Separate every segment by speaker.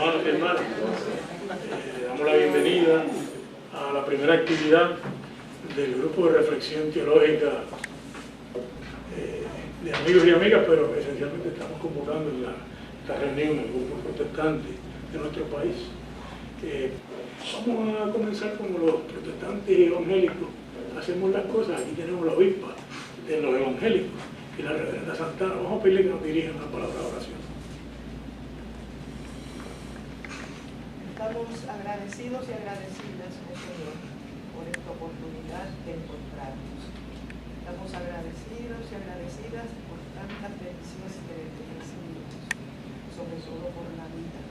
Speaker 1: hermanos y hermanas, damos la bienvenida a la primera actividad del grupo de reflexión teológica de amigos y amigas, pero esencialmente estamos convocando en esta reunión el grupo protestante de nuestro país. Vamos a comenzar como los protestantes y evangélicos hacemos las cosas. Aquí tenemos la obispa de los evangélicos y la reverenda Santana. Vamos a pedirle que nos dirija una palabra de oración.
Speaker 2: Estamos agradecidos y agradecidas, oh Señor, por esta oportunidad de encontrarnos. Estamos agradecidos y agradecidas por tantas bendiciones que recibimos, sobre todo por la vida,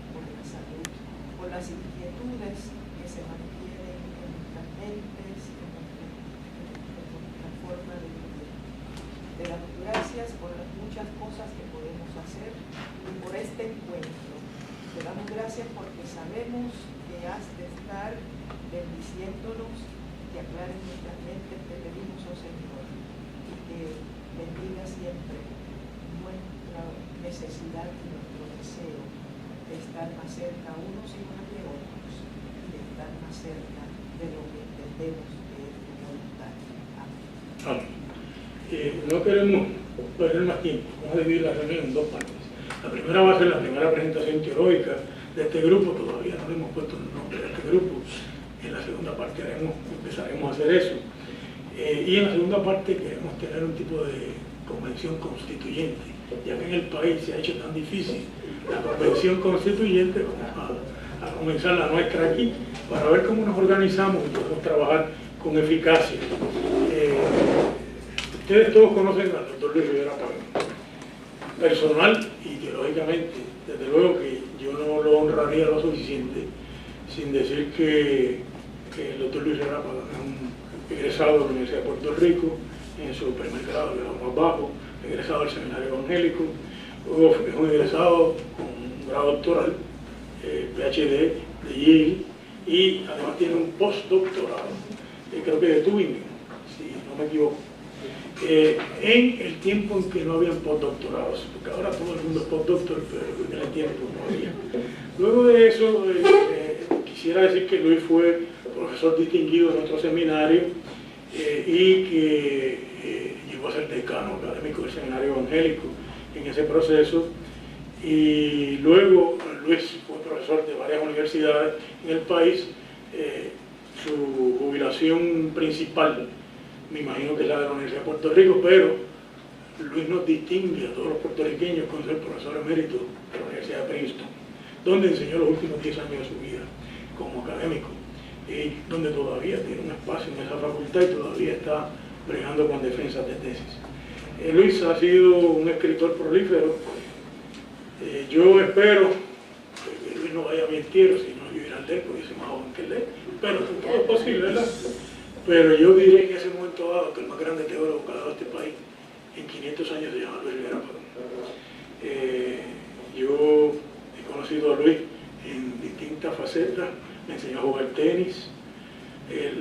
Speaker 2: por la salud, por las inquietudes que se mantienen en nuestras mentes, en nuestra forma de vivir. Te damos gracias por las muchas cosas que podemos hacer y por este encuentro. Te damos gracias porque sabemos que has de estar bendiciéndonos, que aclares nuestras mentes, te pedimos, oh Señor, y que bendiga siempre nuestra necesidad y nuestro deseo de estar más cerca unos y más de otros, y de estar más cerca de lo que entendemos que es tu voluntad. Amén.
Speaker 1: No queremos perder más tiempo. Vamos a dividir la reunión en dos partes. La primera va a ser la primera presentación teológica de este grupo. Todavía no le hemos puesto el nombre de este grupo. En la segunda parte empezaremos a hacer eso. Y en la segunda parte queremos tener un tipo de convención constituyente, ya que en el país se ha hecho tan difícil la convención constituyente. Vamos a comenzar la nuestra aquí para ver cómo nos organizamos y podemos trabajar con eficacia. Ustedes todos conocen al doctor Luis Rivera Pagán, personal y teológicamente. Desde luego que yo no lo honraría lo suficiente sin decir que el doctor Luis Rivera Pagán es un egresado de la Universidad de Puerto Rico en su primer grado, el grado más bajo, egresado del seminario evangélico, luego es un egresado con un grado doctoral, PhD de Yale, y además tiene un postdoctorado, creo que de Tübingen, si no me equivoco, en el tiempo en que no habían postdoctorados, porque ahora todo el mundo es postdoctor, pero en el tiempo no había. Luego de eso, quisiera decir que Luis fue profesor distinguido en nuestro seminario y que llegó a ser decano académico del seminario evangélico en ese proceso. Y luego Luis fue profesor de varias universidades en el país. Su jubilación principal, me imagino que es la de la Universidad de Puerto Rico, pero Luis nos distingue a todos los puertorriqueños con ser profesor emérito de la Universidad de Princeton, donde enseñó los últimos 10 años de su vida como académico, y donde todavía tiene un espacio en esa facultad y todavía está bregando con defensas de tesis. Luis ha sido un escritor prolífero. Yo espero que Luis no vaya a mentir, si no yo iré al leer, porque soy más joven que él lee, pero todo es posible, ¿verdad? Pero yo diré en ese momento dado que el más grande teólogo que ha dado este país en 500 años se llama Luis Rivera Pagán. Yo he conocido a Luis en distintas facetas, me enseñó a jugar tenis,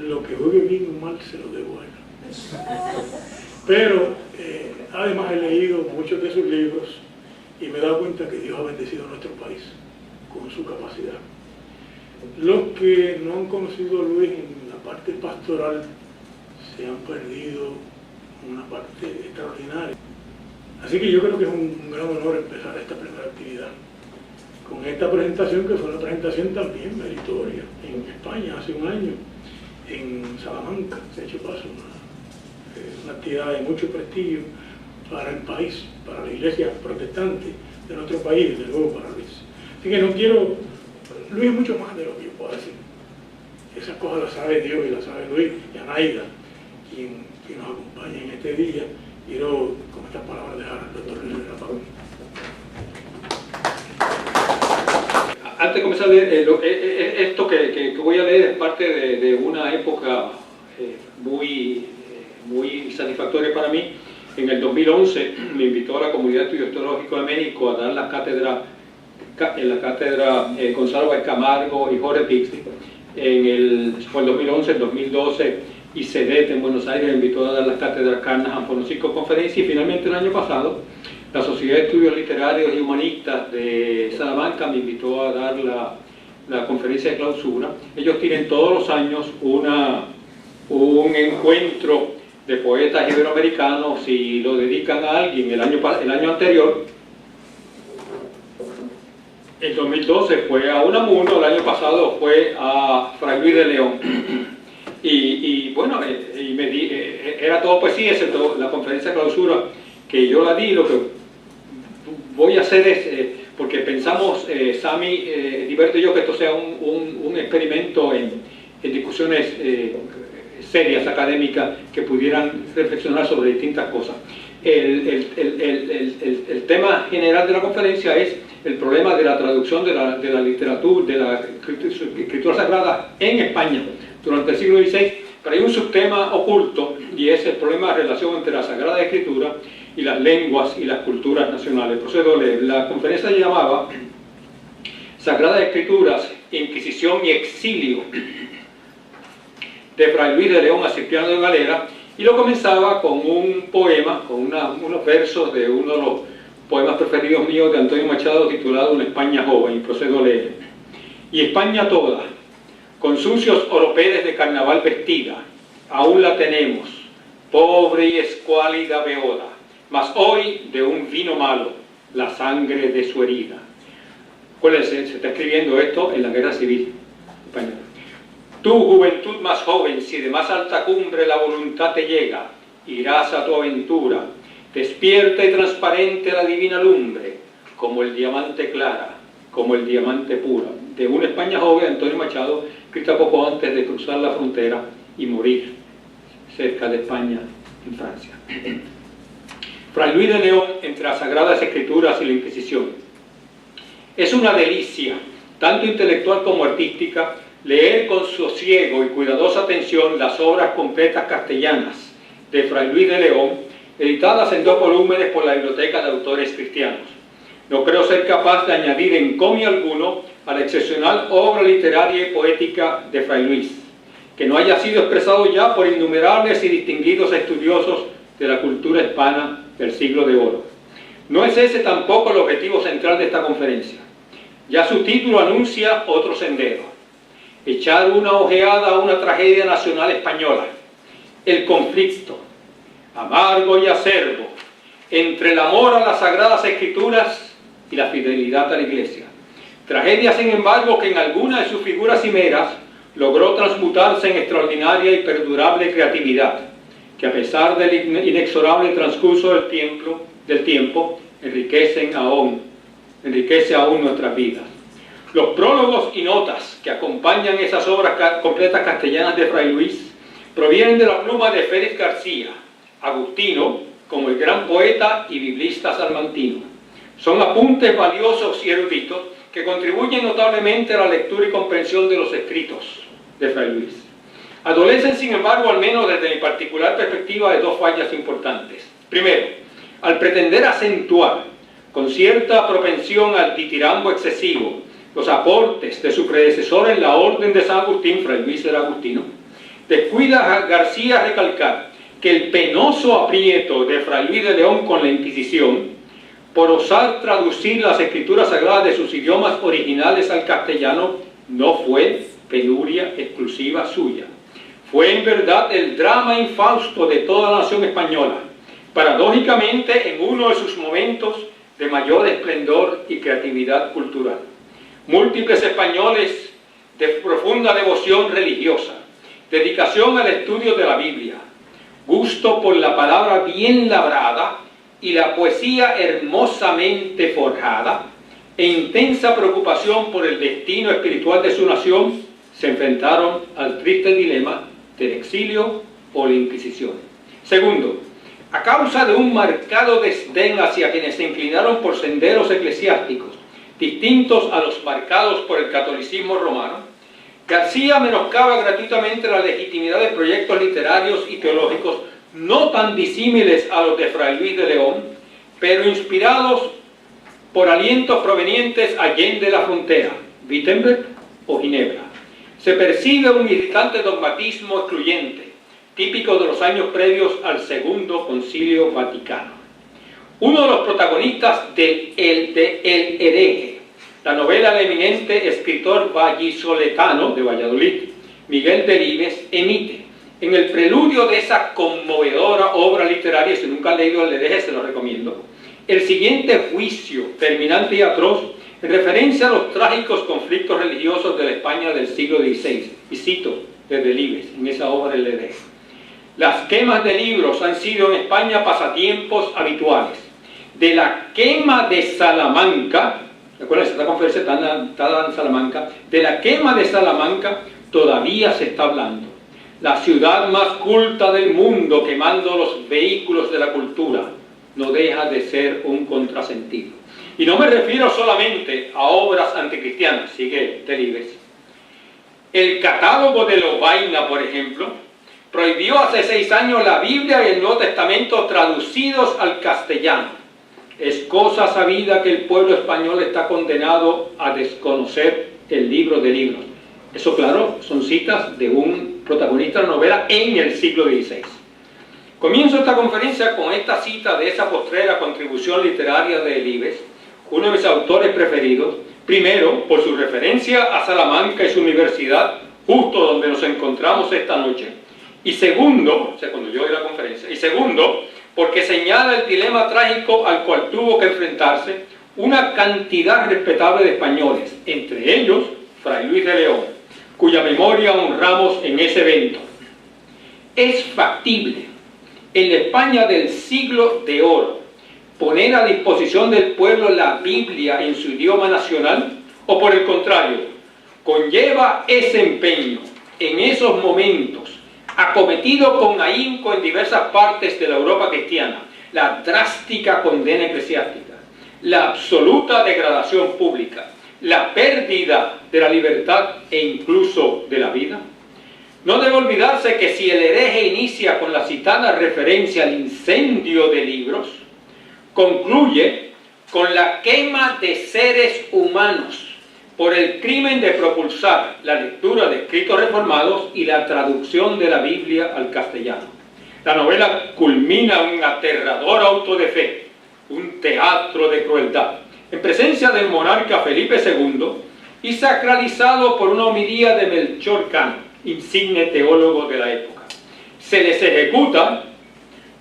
Speaker 1: lo que juegue bien o mal se lo debo a él. Pero además he leído muchos de sus libros y me he dado cuenta que Dios ha bendecido a nuestro país con su capacidad. Los que no han conocido a Luis en la parte pastoral se han perdido una parte extraordinaria. Así que yo creo que es un gran honor empezar esta primera actividad con esta presentación, que fue una presentación también meritoria en España hace un año, en Salamanca, se ha hecho paso, una actividad de mucho prestigio para el país, para la iglesia protestante de nuestro país, desde luego para Luis. Así que no quiero, Luis es mucho más de lo que yo puedo decir. Esas cosas las sabe Dios y las sabe Luis y Anaida, quien nos acompaña en este día. Quiero con estas palabras dejar al doctor Luis Rivera Pagán.
Speaker 3: Antes de comenzar, esto que voy a leer es parte de una época muy satisfactoria para mí. En el 2011 me invitó a la Comunidad de Estudios Teológicos de México a dar la cátedra en la cátedra Gonzalo Báez Camargo y Jorge Pixley. Fue el 2011, el 2012, y CEDET en Buenos Aires me invitó a dar las cátedras Carnahan Fonosico Conferencia, y finalmente el año pasado la Sociedad de Estudios Literarios y Humanistas de Salamanca me invitó a dar la conferencia de clausura. Ellos tienen todos los años un encuentro de poetas iberoamericanos y lo dedican a alguien. El año anterior, el 2012, fue a Unamuno, el año pasado fue a Fray Luis de León. Y bueno, era todo poesía, excepto la conferencia de clausura que yo la di. Lo que voy a hacer es, porque pensamos, Sami, Diberto y yo, que esto sea un experimento en discusiones serias, académicas, que pudieran reflexionar sobre distintas cosas. El tema general de la conferencia es el problema de la traducción de la literatura, de la escritura sagrada en España durante el siglo XVI, pero hay un subtema oculto y es el problema de relación entre la Sagrada Escritura y las lenguas y las culturas nacionales. Procedo a leer. La conferencia se llamaba Sagradas Escrituras, Inquisición y Exilio, de Fray Luis de León a Cipriano de Galera, y lo comenzaba con un poema, con unos versos de uno de los poemas preferidos míos de Antonio Machado, titulado Una España joven, y procedo a leer. Y España toda, con sucios oropeles de carnaval vestida, aún la tenemos, pobre y escuálida beoda, mas hoy de un vino malo, la sangre de su herida. Acuérdense, se está escribiendo esto en la Guerra Civil Española. Tu juventud más joven, si de más alta cumbre la voluntad te llega, irás a tu aventura, despierta y transparente la divina lumbre, como el diamante clara, como el diamante pura. De Una España joven, Antonio Machado, escrita poco antes de cruzar la frontera y morir cerca de España, en Francia. Fray Luis de León, entre las Sagradas Escrituras y la Inquisición. Es una delicia, tanto intelectual como artística, leer con sosiego y cuidadosa atención las obras completas castellanas de Fray Luis de León, editadas en 2 volúmenes por la Biblioteca de Autores Cristianos. No creo ser capaz de añadir encomio alguno a la excepcional obra literaria y poética de Fray Luis, que no haya sido expresado ya por innumerables y distinguidos estudiosos de la cultura hispana del siglo de oro. No es ese tampoco el objetivo central de esta conferencia. Ya su título anuncia otro sendero: echar una ojeada a una tragedia nacional española, el conflicto, amargo y acerbo, entre el amor a las Sagradas Escrituras y la fidelidad a la Iglesia. Tragedia, sin embargo, que en alguna de sus figuras cimeras logró transmutarse en extraordinaria y perdurable creatividad, que a pesar del inexorable transcurso del tiempo enriquece aún nuestras vidas. Los prólogos y notas que acompañan esas obras completas castellanas de Fray Luis provienen de la pluma de Félix García, agustino, como el gran poeta y biblista salmantino. Son apuntes valiosos y eruditos que contribuyen notablemente a la lectura y comprensión de los escritos de Fray Luis. Adolecen, sin embargo, al menos desde mi particular perspectiva, de 2 fallas importantes. Primero, al pretender acentuar con cierta propensión al ditirambo excesivo los aportes de su predecesor en la Orden de San Agustín, Fray Luis era agustino, descuida a García recalcar que el penoso aprieto de Fray Luis de León con la Inquisición, por osar traducir las escrituras sagradas de sus idiomas originales al castellano, no fue penuria exclusiva suya. Fue en verdad el drama infausto de toda la nación española, paradójicamente en uno de sus momentos de mayor esplendor y creatividad cultural. Múltiples españoles de profunda devoción religiosa, dedicación al estudio de la Biblia, gusto por la palabra bien labrada y la poesía hermosamente forjada, e intensa preocupación por el destino espiritual de su nación, se enfrentaron al triste dilema del exilio o la Inquisición. Segundo, a causa de un marcado desdén hacia quienes se inclinaron por senderos eclesiásticos distintos a los marcados por el catolicismo romano, García menoscaba gratuitamente la legitimidad de proyectos literarios y teológicos no tan disímiles a los de Fray Luis de León, pero inspirados por alientos provenientes allende la frontera, Wittenberg o Ginebra. Se percibe un irritante dogmatismo excluyente, típico de los años previos al Segundo Concilio Vaticano. uno de los protagonistas de El hereje, la novela del eminente escritor vallisoletano de Valladolid, Miguel Delibes, emite en el preludio de esa conmovedora obra literaria, si nunca han leído El hereje se lo recomiendo, el siguiente juicio terminante y atroz en referencia a los trágicos conflictos religiosos de la España del siglo XVI, y cito de Delibes en esa obra El hereje: las quemas de libros han sido en España pasatiempos habituales. De la quema de Salamanca, ¿recuerdan? Esta conferencia está en Salamanca. De la quema de Salamanca todavía se está hablando. La ciudad más culta del mundo quemando los vehículos de la cultura no deja de ser un contrasentido. Y no me refiero solamente a obras anticristianas, sigue Delibes. El catálogo de Lovaina, por ejemplo, prohibió hace 6 años la Biblia y el Nuevo Testamento traducidos al castellano. Es cosa sabida que el pueblo español está condenado a desconocer el libro de libros. Eso, claro, son citas de un protagonista de la novela en el siglo XVI. Comienzo esta conferencia con esta cita de esa postrera contribución literaria de Delibes, uno de mis autores preferidos, primero por su referencia a Salamanca y su universidad, justo donde nos encontramos esta noche, y segundo, o sea, cuando yo oí la conferencia, y segundo, porque señala el dilema trágico al cual tuvo que enfrentarse una cantidad respetable de españoles, entre ellos Fray Luis de León, cuya memoria honramos en ese evento. Es factible en la España del siglo de oro poner a disposición del pueblo la Biblia en su idioma nacional, o por el contrario, conlleva ese empeño en esos momentos, acometido con ahínco en diversas partes de la Europa cristiana, la drástica condena eclesiástica, la absoluta degradación pública, la pérdida de la libertad e incluso de la vida. No debe olvidarse que si El hereje inicia con la citada referencia al incendio de libros, concluye con la quema de seres humanos por el crimen de propulsar la lectura de escritos reformados y la traducción de la Biblia al castellano. La novela culmina en un aterrador auto de fe, un teatro de crueldad, en presencia del monarca Felipe II y sacralizado por una homilía de Melchor Cano, insigne teólogo de la época. Se les ejecuta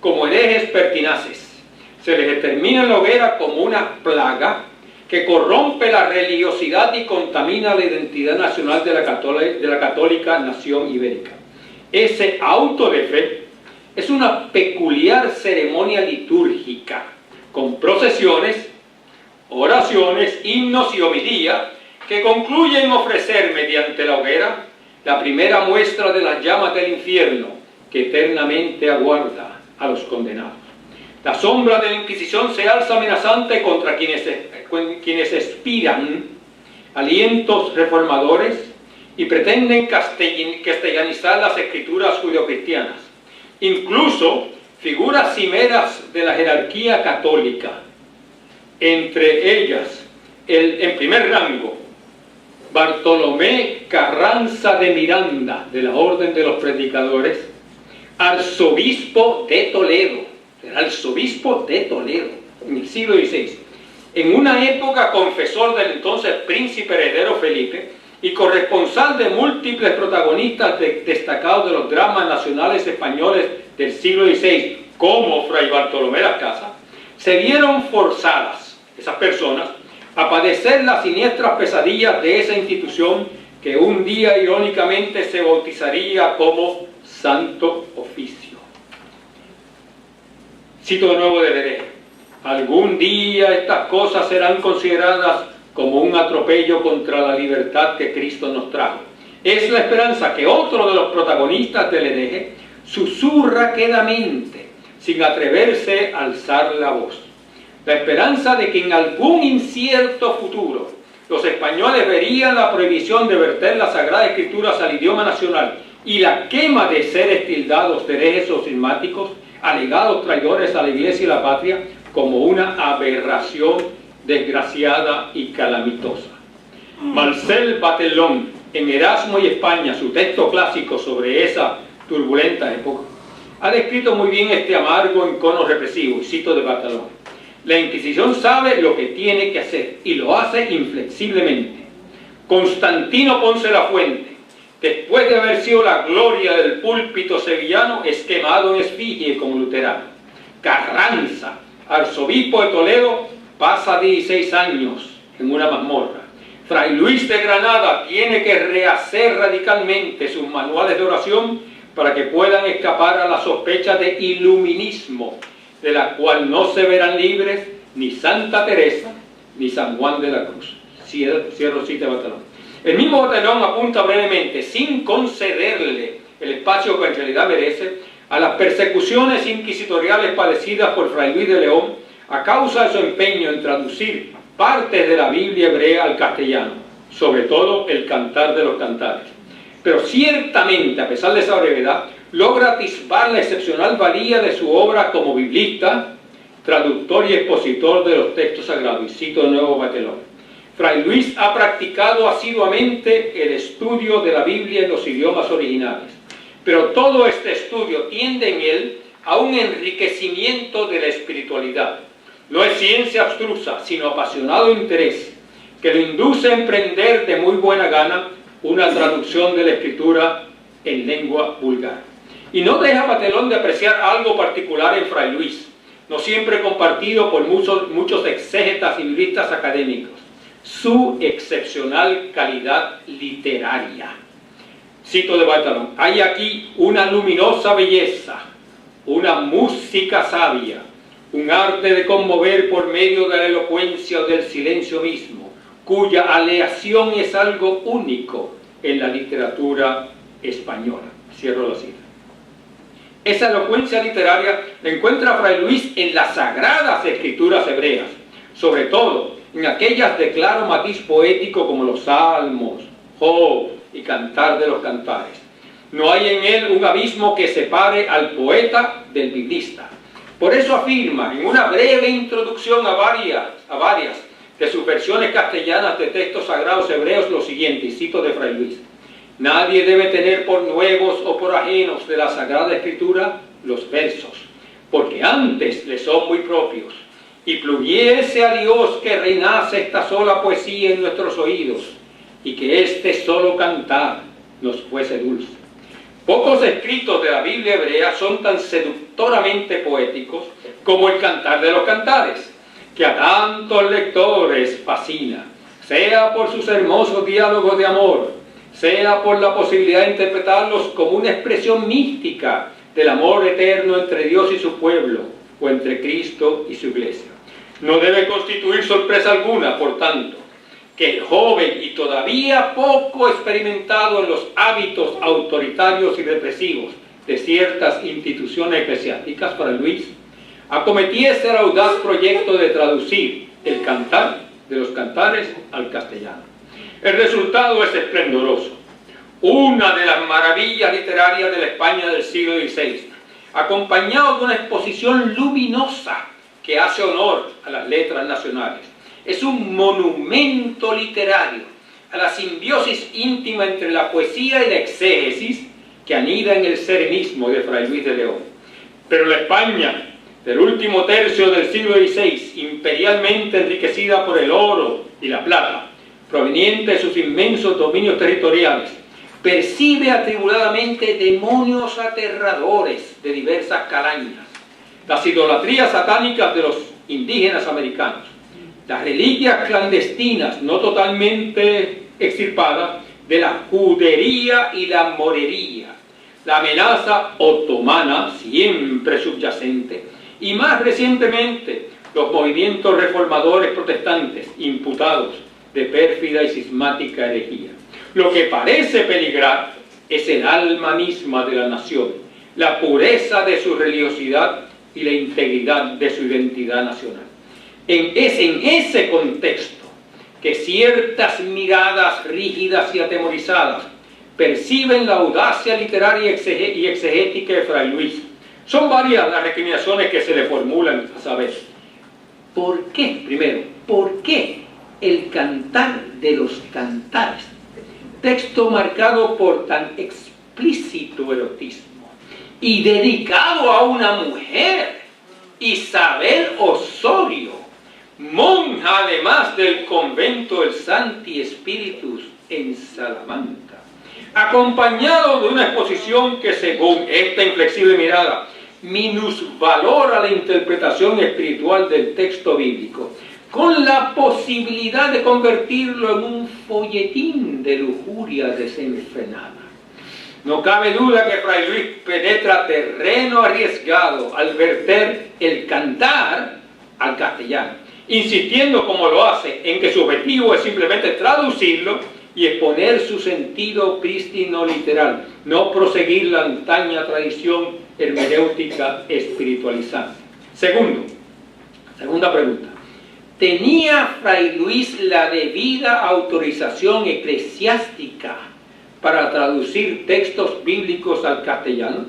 Speaker 3: como herejes pertinaces, se les determina en la hoguera como una plaga que corrompe la religiosidad y contamina la identidad nacional de la católica nación ibérica. Ese auto de fe es una peculiar ceremonia litúrgica, con procesiones, oraciones, himnos y homilía, que concluyen ofrecer mediante la hoguera la primera muestra de las llamas del infierno que eternamente aguarda a los condenados. La sombra de la Inquisición se alza amenazante contra quienes expiran alientos reformadores y pretenden castellanizar las escrituras judeocristianas. Incluso figuras cimeras de la jerarquía católica, entre ellas, en primer rango, Bartolomé Carranza de Miranda, de la Orden de los Predicadores, arzobispo de Toledo, el arzobispo de Toledo, en el siglo XVI, en una época confesor del entonces príncipe heredero Felipe y corresponsal de múltiples protagonistas destacados de los dramas nacionales españoles del siglo XVI, como Fray Bartolomé Las Casas, se vieron forzadas, esas personas, a padecer las siniestras pesadillas de esa institución que un día irónicamente se bautizaría como Santo Oficio. Cito de nuevo del hereje: algún día estas cosas serán consideradas como un atropello contra la libertad que Cristo nos trajo. Es la esperanza que otro de los protagonistas del hereje susurra quedamente, sin atreverse a alzar la voz. La esperanza de que en algún incierto futuro los españoles verían la prohibición de verter las Sagradas Escrituras al idioma nacional y la quema de seres tildados de herejes o cismáticos, alegados traidores a la Iglesia y la patria, como una aberración desgraciada y calamitosa. Marcel Batelón, en Erasmo y España, su texto clásico sobre esa turbulenta época, ha descrito muy bien este amargo encono represivo, y cito de Batelón: La Inquisición sabe lo que tiene que hacer y lo hace inflexiblemente. Constantino Ponce Lafuente, después de haber sido la gloria del púlpito sevillano, es quemado en efigie como luterano. Carranza, arzobispo de Toledo, pasa 16 años en una mazmorra. Fray Luis de Granada tiene que rehacer radicalmente sus manuales de oración para que puedan escapar a la sospecha de iluminismo, de la cual no se verán libres ni Santa Teresa ni San Juan de la Cruz. Cierro cita de Batalón. El mismo Batalón apunta brevemente, sin concederle el espacio que en realidad merece, a las persecuciones inquisitoriales padecidas por Fray Luis de León a causa de su empeño en traducir partes de la Biblia hebrea al castellano, sobre todo el Cantar de los Cantares. Pero ciertamente, a pesar de esa brevedad, logra atisbar la excepcional valía de su obra como biblista, traductor y expositor de los textos sagrados. Y cito de nuevo Batalón. Fray Luis ha practicado asiduamente el estudio de la Biblia en los idiomas originales, pero todo este estudio tiende en él a un enriquecimiento de la espiritualidad. No es ciencia abstrusa, sino apasionado interés, que lo induce a emprender de muy buena gana una traducción de la Escritura en lengua vulgar. Y no deja Batalón de apreciar algo particular en Fray Luis, no siempre compartido por muchos exégetas y biblistas académicos: su excepcional calidad literaria. Cito de Batalón: hay aquí una luminosa belleza, una música sabia, un arte de conmover por medio de la elocuencia o del silencio mismo, cuya aleación es algo único en la literatura española. Cierro la cita. Esa elocuencia literaria la encuentra Fray Luis en las sagradas escrituras hebreas, sobre todo en aquellas de claro matiz poético como los Salmos, Job y Cantar de los Cantares. No hay en él un abismo que separe al poeta del biblista. Por eso afirma en una breve introducción a varias de sus versiones castellanas de textos sagrados hebreos lo siguiente, y cito de Fray Luis: nadie debe tener por nuevos o por ajenos de la Sagrada Escritura los versos, porque antes le son muy propios, y pluguiese a Dios que reinase esta sola poesía en nuestros oídos, y que este solo cantar nos fuese dulce. Pocos escritos de la Biblia hebrea son tan seductoramente poéticos como el Cantar de los Cantares, que a tantos lectores fascina, sea por sus hermosos diálogos de amor, sea por la posibilidad de interpretarlos como una expresión mística del amor eterno entre Dios y su pueblo, o entre Cristo y su iglesia. No debe constituir sorpresa alguna, por tanto, que el joven y todavía poco experimentado en los hábitos autoritarios y represivos de ciertas instituciones eclesiásticas, Fray Luis, acometiese el audaz proyecto de traducir el Cantar de los Cantares al castellano. El resultado es esplendoroso, una de las maravillas literarias de la España del siglo XVI, acompañado de una exposición luminosa que hace honor a las letras nacionales. Es un monumento literario a la simbiosis íntima entre la poesía y la exégesis que anida en el ser mismo de Fray Luis de León. Pero la España del último tercio del siglo XVI, imperialmente enriquecida por el oro y la plata, proveniente de sus inmensos dominios territoriales, percibe atribuladamente demonios aterradores de diversas calañas, las idolatrías satánicas de los indígenas americanos, las reliquias clandestinas no totalmente extirpadas de la judería y la morería, la amenaza otomana siempre subyacente, y más recientemente los movimientos reformadores protestantes imputados de pérfida y cismática herejía. Lo que parece peligrar es el alma misma de la nación, la pureza de su religiosidad y la integridad de su identidad nacional. Es en ese contexto que ciertas miradas rígidas y atemorizadas perciben la audacia literaria y exegética de Fray Luis. Son varias las recriminaciones que se le formulan, a saber, ¿por qué? Primero, ¿por qué el Cantar de los Cantares, texto marcado por tan explícito erotismo y dedicado a una mujer Isabel Osorio, monja además del convento del Santi Espíritus en Salamanca, acompañado de una exposición que, según esta inflexible mirada, minusvalora la interpretación espiritual del texto bíblico, con la posibilidad de convertirlo en un folletín de lujuria desenfrenada. No cabe duda que Fray Luis penetra terreno arriesgado al verter el cantar al castellano, insistiendo, como lo hace, en que su objetivo es simplemente traducirlo y exponer su sentido prístino literal, no proseguir la antaña tradición hermenéutica espiritualizante. Segunda pregunta. ¿Tenía Fray Luis la debida autorización eclesiástica para traducir textos bíblicos al castellano?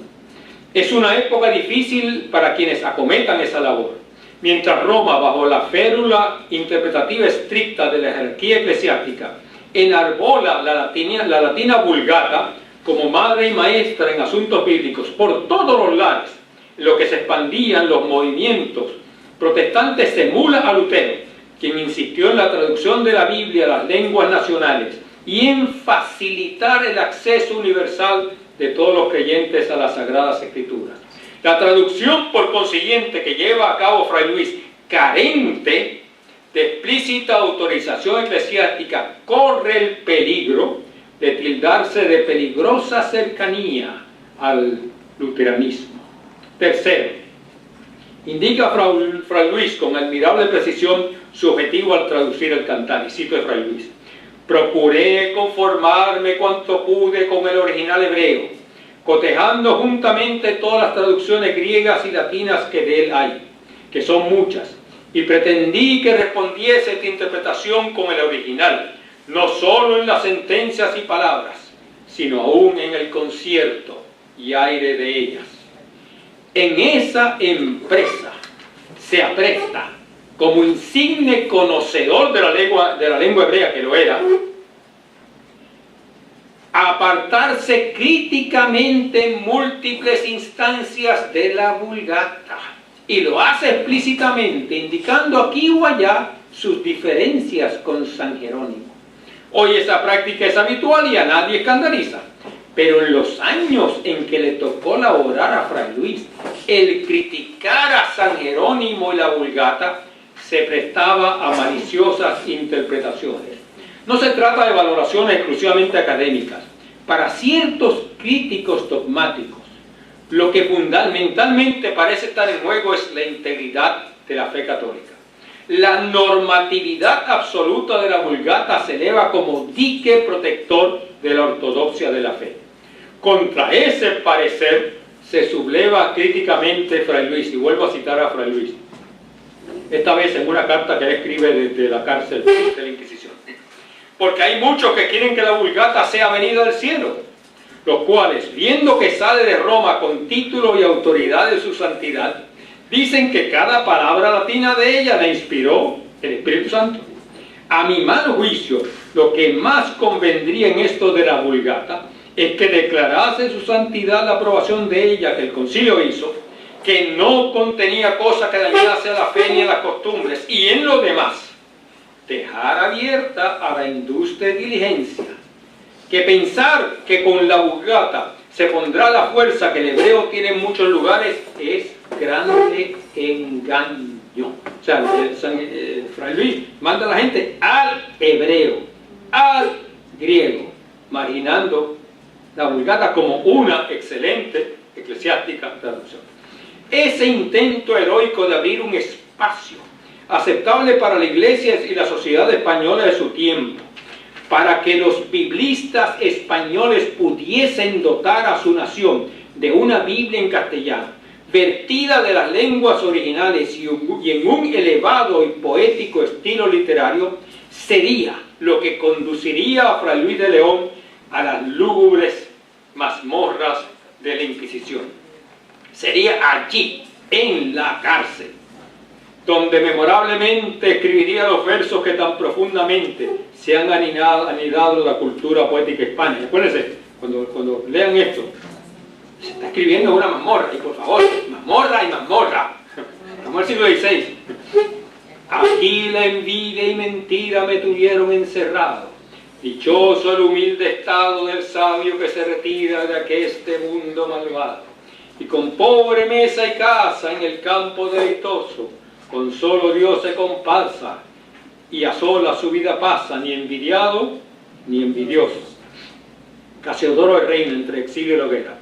Speaker 3: Es una época difícil para quienes acometan esa labor. Mientras Roma, bajo la férula interpretativa estricta de la jerarquía eclesiástica, enarbola la latina vulgata como madre y maestra en asuntos bíblicos por todos los lares, en lo que se expandían los movimientos protestantes, se emula a Lutero, quien insistió en la traducción de la Biblia a las lenguas nacionales y en facilitar el acceso universal de todos los creyentes a las Sagradas Escrituras. La traducción, por consiguiente, que lleva a cabo Fray Luis, carente de explícita autorización eclesiástica, corre el peligro de tildarse de peligrosa cercanía al luteranismo. Tercero, indica Fray Luis con admirable precisión su objetivo al traducir el cantar, y cito de Fray Luis: procuré conformarme cuanto pude con el original hebreo, cotejando juntamente todas las traducciones griegas y latinas que de él hay, que son muchas, y pretendí que respondiese esta interpretación con el original, no solo en las sentencias y palabras, sino aún en el concierto y aire de ellas. En esa empresa se apresta, como insigne conocedor de la lengua hebrea, que lo era, a apartarse críticamente en múltiples instancias de la Vulgata, y lo hace explícitamente, indicando aquí o allá sus diferencias con San Jerónimo. Hoy esa práctica es habitual y a nadie escandaliza, pero en los años en que le tocó laborar a Fray Luis, el criticar a San Jerónimo y la Vulgata se prestaba a maliciosas interpretaciones. No se trata de valoraciones exclusivamente académicas. Para ciertos críticos dogmáticos, lo que fundamentalmente parece estar en juego es la integridad de la fe católica. La normatividad absoluta de la Vulgata se eleva como dique protector de la ortodoxia de la fe. Contra ese parecer se subleva críticamente Fray Luis, y vuelvo a citar a Fray Luis, esta vez en una carta que él escribe desde la cárcel de la Inquisición. Porque hay muchos que quieren que la Vulgata sea venida del cielo, los cuales, viendo que sale de Roma con título y autoridad de su santidad, dicen que cada palabra latina de ella la inspiró el Espíritu Santo. A mi mal juicio, lo que más convendría en esto de la Vulgata es que declarase su santidad la aprobación de ella que el concilio hizo, que no contenía cosa que dañase a la fe ni a las costumbres, y en lo demás dejar abierta a la industria y diligencia, que pensar que con la Vulgata se pondrá la fuerza que el hebreo tiene en muchos lugares es grande engaño. O sea, Fray Luis manda a la gente al hebreo, al griego, marginando la Vulgata como una excelente eclesiástica traducción. Ese intento heroico de abrir un espacio aceptable para la Iglesia y la sociedad española de su tiempo, para que los biblistas españoles pudiesen dotar a su nación de una Biblia en castellano, vertida de las lenguas originales y en un elevado y poético estilo literario, sería lo que conduciría a Fray Luis de León a las lúgubres mazmorras de la Inquisición. Sería allí, en la cárcel, donde memorablemente escribiría los versos que tan profundamente se han anidado en la cultura poética hispana. Acuérdense, cuando lean esto, se está escribiendo una mazmorra, y por favor, mazmorra y mazmorra. Estamos en el siglo XVI. Aquí la envidia y mentira me tuvieron encerrado. Dichoso el humilde estado del sabio que se retira de aqueste mundo malvado. Y con pobre mesa y casa en el campo deleitoso, con solo Dios se compasa, y a sola su vida pasa, ni envidiado ni envidioso. Casiodoro de Reina, entre exilio y hoguera.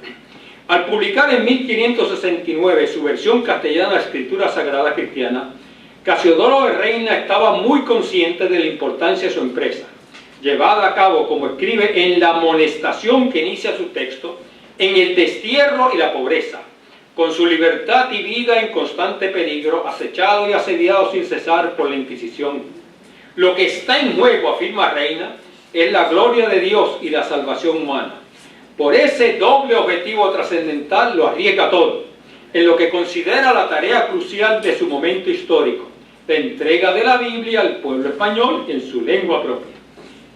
Speaker 3: Al publicar en 1569 su versión castellana de la Escritura Sagrada Cristiana, Casiodoro de Reina estaba muy consciente de la importancia de su empresa, llevada a cabo, como escribe, en la amonestación que inicia su texto, en el destierro y la pobreza, con su libertad y vida en constante peligro, acechado y asediado sin cesar por la Inquisición. Lo que está en juego, afirma Reina, es la gloria de Dios y la salvación humana. Por ese doble objetivo trascendental lo arriesga todo, en lo que considera la tarea crucial de su momento histórico, la entrega de la Biblia al pueblo español en su lengua propia.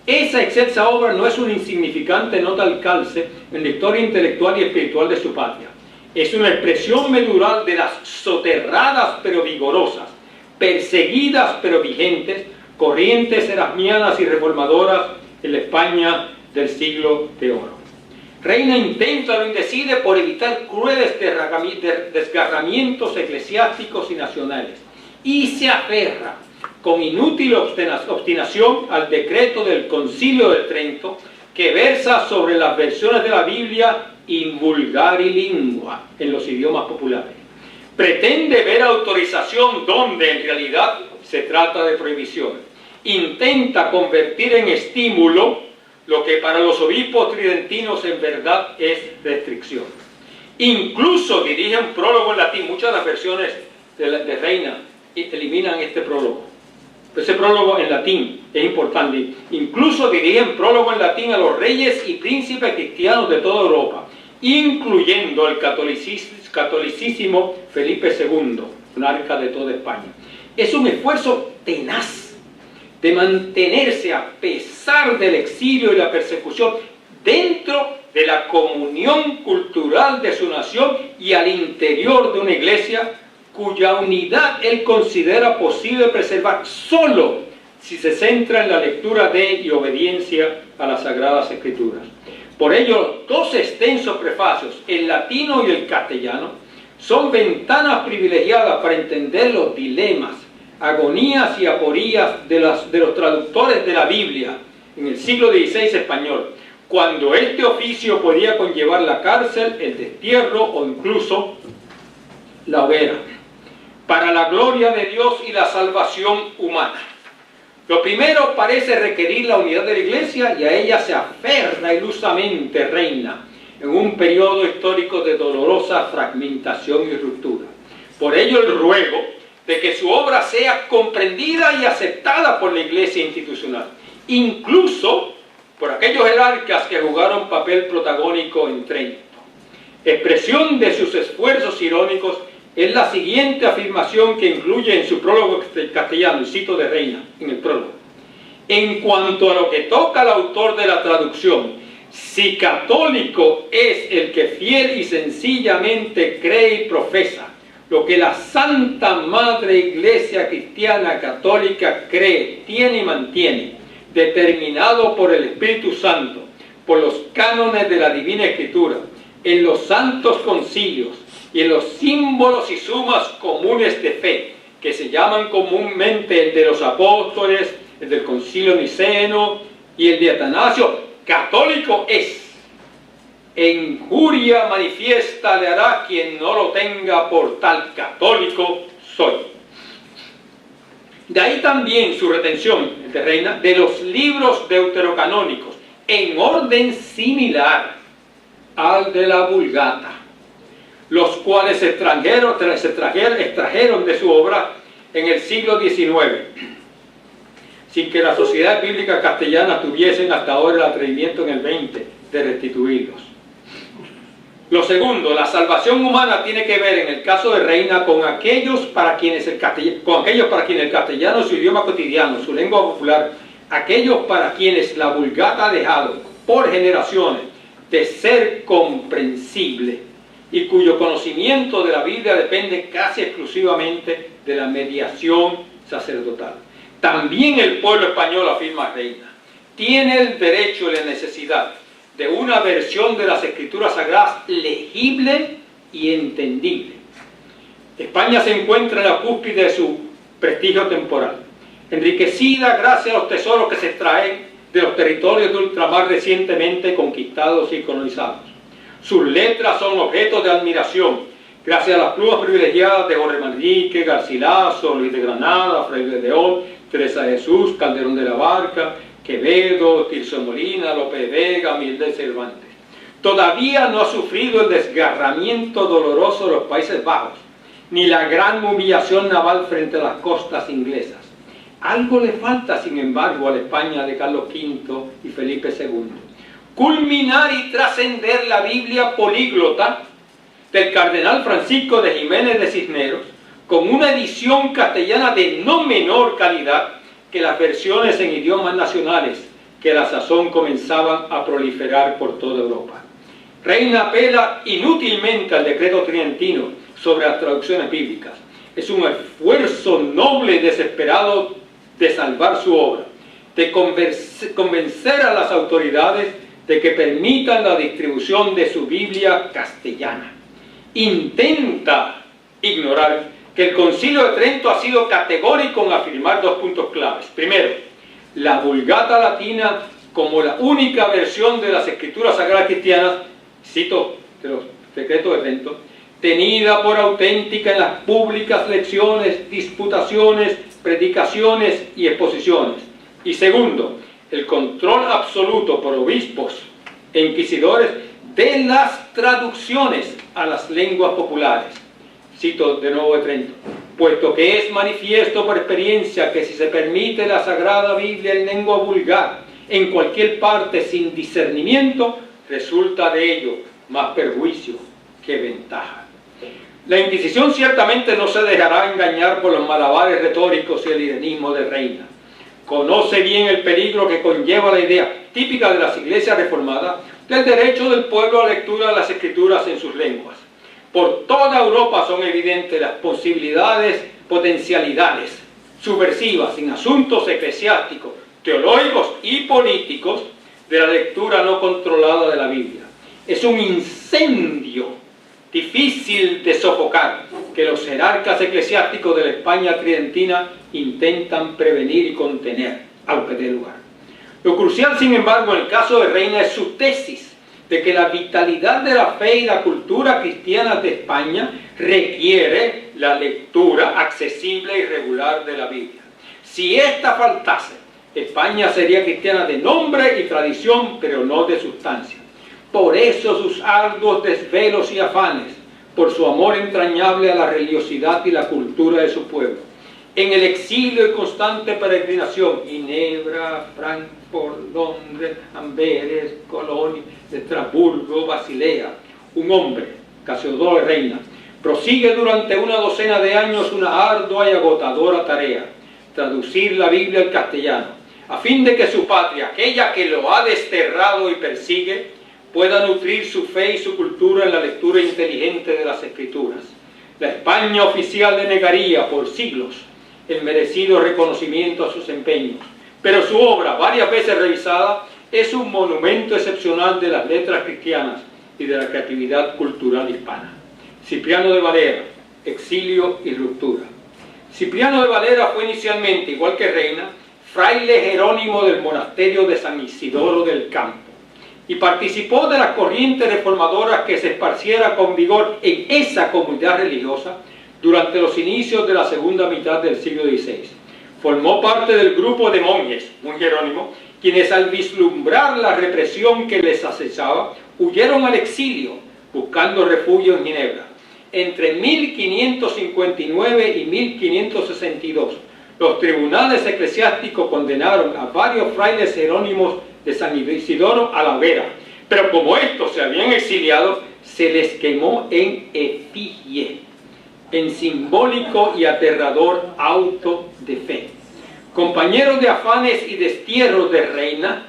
Speaker 3: Esa excelsa obra no es una insignificante nota al calce en la historia intelectual y espiritual de su patria. Es una expresión medular de las soterradas pero vigorosas, perseguidas pero vigentes, corrientes erasmianas y reformadoras en la España del siglo de oro. Reina intenta lo indecide por evitar crueles desgarramientos eclesiásticos y nacionales, y se aferra con inútil obstinación al decreto del Concilio de Trento, que versa sobre las versiones de la Biblia in vulgari lingua, en los idiomas populares. Pretende ver autorización donde en realidad se trata de prohibición. Intenta convertir en estímulo lo que para los obispos tridentinos en verdad es restricción. Incluso dirige un prólogo en latín. Muchas de las versiones de Reina eliminan este prólogo. Ese prólogo en latín es importante. Incluso dirigen prólogo en latín a los reyes y príncipes cristianos de toda Europa, incluyendo el catolicísimo Felipe II, monarca de toda España. Es un esfuerzo tenaz de mantenerse a pesar del exilio y la persecución dentro de la comunión cultural de su nación y al interior de una iglesia cuya unidad él considera posible preservar solo si se centra en la lectura de y obediencia a las Sagradas Escrituras. Por ello, dos extensos prefacios, el latino y el castellano, son ventanas privilegiadas para entender los dilemas, agonías y aporías de los traductores de la Biblia en el siglo XVI español, cuando este oficio podía conllevar la cárcel, el destierro o incluso la hoguera, para la gloria de Dios y la salvación humana. Lo primero parece requerir la unidad de la Iglesia, y a ella se aferra ilusamente Reina en un periodo histórico de dolorosa fragmentación y ruptura. Por ello el ruego de que su obra sea comprendida y aceptada por la Iglesia institucional, incluso por aquellos jerarcas que jugaron papel protagónico en Trento. Expresión de sus esfuerzos irónicos es la siguiente afirmación que incluye en su prólogo castellano, y cito de Reina en el prólogo: en cuanto a lo que toca al autor de la traducción, si católico es el que fiel y sencillamente cree y profesa lo que la Santa Madre Iglesia Cristiana Católica cree, tiene y mantiene, determinado por el Espíritu Santo, por los cánones de la Divina Escritura, en los santos concilios y en los símbolos y sumas comunes de fe, que se llaman comúnmente el de los apóstoles, el del Concilio Niceno y el de Atanasio, católico es. E injuria manifiesta le hará quien no lo tenga, por tal católico soy. De ahí también su retención, de Reina, de los libros deuterocanónicos, en orden similar al de la Vulgata, los cuales se extrajeron de su obra en el siglo XIX, sin que las sociedades bíblicas castellanas tuviesen hasta ahora el atrevimiento en el 20 de restituirlos. Lo segundo, la salvación humana tiene que ver, en el caso de Reina, con aquellos para quienes el castellano es su idioma cotidiano, su lengua popular, aquellos para quienes la Vulgata ha dejado por generaciones de ser comprensible y cuyo conocimiento de la Biblia depende casi exclusivamente de la mediación sacerdotal. También el pueblo español, afirma Reina, tiene el derecho y la necesidad de una versión de las Escrituras Sagradas legible y entendible. España se encuentra en la cúspide de su prestigio temporal, enriquecida gracias a los tesoros que se extraen de los territorios de ultramar recientemente conquistados y colonizados. Sus letras son objeto de admiración, gracias a las plumas privilegiadas de Jorge Manrique, Garcilaso, Luis de Granada, Fray de León, Teresa de Jesús, Calderón de la Barca, Quevedo, Tirso Molina, López Vega, Miguel de Cervantes. Todavía no ha sufrido el desgarramiento doloroso de los Países Bajos, ni la gran humillación naval frente a las costas inglesas. Algo le falta, sin embargo, a la España de Carlos V y Felipe II. Culminar y trascender la Biblia políglota del cardenal Francisco de Jiménez de Cisneros, con una edición castellana de no menor calidad que las versiones en idiomas nacionales que a la sazón comenzaban a proliferar por toda Europa. Reina apela inútilmente al decreto tridentino sobre las traducciones bíblicas. Es un esfuerzo noble y desesperado de salvar su obra, de convencer a las autoridades de que permitan la distribución de su Biblia castellana. Intenta ignorar que el Concilio de Trento ha sido categórico en afirmar dos puntos claves. Primero, la Vulgata Latina como la única versión de las Escrituras Sagradas Cristianas, cito de los decretos de Trento, tenida por auténtica en las públicas lecciones, disputaciones, predicaciones y exposiciones. Y segundo, el control absoluto por obispos e inquisidores de las traducciones a las lenguas populares. Cito de nuevo de Trento: puesto que es manifiesto por experiencia que si se permite la Sagrada Biblia en lengua vulgar en cualquier parte sin discernimiento, resulta de ello más perjuicio que ventaja. La Inquisición ciertamente no se dejará engañar por los malabares retóricos y el irenismo de Reina. Conoce bien el peligro que conlleva la idea típica de las iglesias reformadas del derecho del pueblo a la lectura de las Escrituras en sus lenguas. Por toda Europa son evidentes las potencialidades subversivas en asuntos eclesiásticos, teológicos y políticos de la lectura no controlada de la Biblia. Es un incendio difícil de sofocar que los jerarcas eclesiásticos de la España tridentina intentan prevenir y contener, aunque dé lugar. Lo crucial, sin embargo, en el caso de Reina es su tesis de que la vitalidad de la fe y la cultura cristiana de España requiere la lectura accesible y regular de la Biblia. Si esta faltase, España sería cristiana de nombre y tradición, pero no de sustancia. Por eso sus arduos desvelos y afanes, por su amor entrañable a la religiosidad y la cultura de su pueblo. En el exilio y constante peregrinación, Ginebra, Frankfurt, Londres, Amberes, Colonia, Estrasburgo, Basilea, un hombre, Casiodoro de Reina, prosigue durante una docena de años una ardua y agotadora tarea: traducir la Biblia al castellano, a fin de que su patria, aquella que lo ha desterrado y persigue, pueda nutrir su fe y su cultura en la lectura inteligente de las Escrituras. La España oficial le negaría por siglos el merecido reconocimiento a sus empeños, pero su obra, varias veces revisada, es un monumento excepcional de las letras cristianas y de la creatividad cultural hispana. Cipriano de Valera, exilio y ruptura. Cipriano de Valera fue inicialmente, igual que Reina, fraile jerónimo del monasterio de San Isidoro del Campo, y participó de las corrientes reformadoras que se esparciera con vigor en esa comunidad religiosa durante los inicios de la segunda mitad del siglo XVI. Formó parte del grupo de monjes, muy jerónimo, quienes al vislumbrar la represión que les acechaba, huyeron al exilio, buscando refugio en Ginebra. Entre 1559 y 1562, los tribunales eclesiásticos condenaron a varios frailes jerónimos de San Isidoro a la hoguera, pero como estos se habían exiliado, se les quemó en efigie, en simbólico y aterrador auto de fe. Compañeros de afanes y destierros de Reina,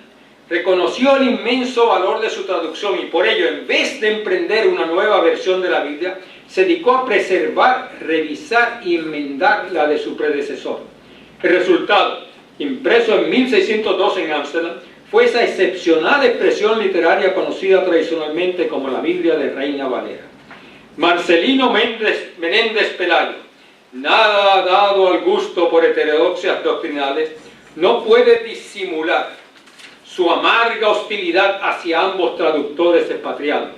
Speaker 3: reconoció el inmenso valor de su traducción y por ello, en vez de emprender una nueva versión de la Biblia, se dedicó a preservar, revisar y enmendar la de su predecesor. El resultado, impreso en 1602 en Ámsterdam, fue esa excepcional expresión literaria conocida tradicionalmente como la Biblia de Reina Valera. Marcelino Menéndez Pelayo, nada dado al gusto por heterodoxias doctrinales, no puede disimular su amarga hostilidad hacia ambos traductores expatriados.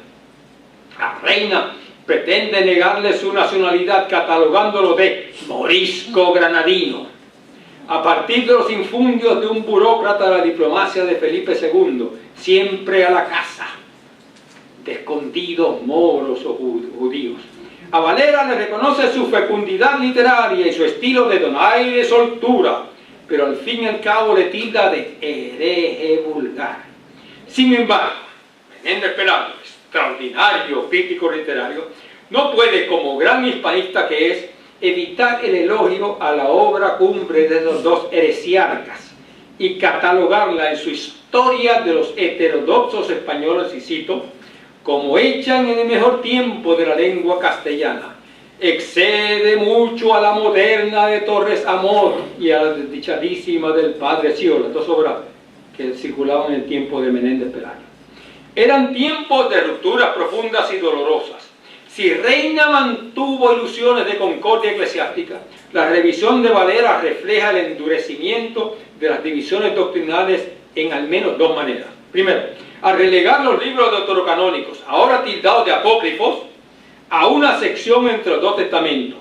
Speaker 3: La Reina pretende negarle su nacionalidad catalogándolo de morisco granadino, a partir de los infundios de un burócrata de la diplomacia de Felipe II, siempre a la caza de escondidos moros o judíos. A Valera le reconoce su fecundidad literaria y su estilo de donaire soltura, pero al fin y al cabo le tilda de hereje vulgar. Sin embargo, Menéndez Pelayo, extraordinario crítico literario, no puede, como gran hispanista que es, evitar el elogio a la obra cumbre de los dos heresiarcas y catalogarla en su Historia de los heterodoxos españoles, y cito, como echan en el mejor tiempo de la lengua castellana, excede mucho a la moderna de Torres Amor y a la desdichadísima del Padre Sió, las dos obras que circulaban en el tiempo de Menéndez Pelayo. Eran tiempos de rupturas profundas y dolorosas. Si Reina mantuvo ilusiones de concordia eclesiástica, la revisión de Valera refleja el endurecimiento de las divisiones doctrinales en al menos dos maneras. Primero, al relegar los libros deuterocanónicos, ahora tildados de apócrifos, a una sección entre los dos testamentos,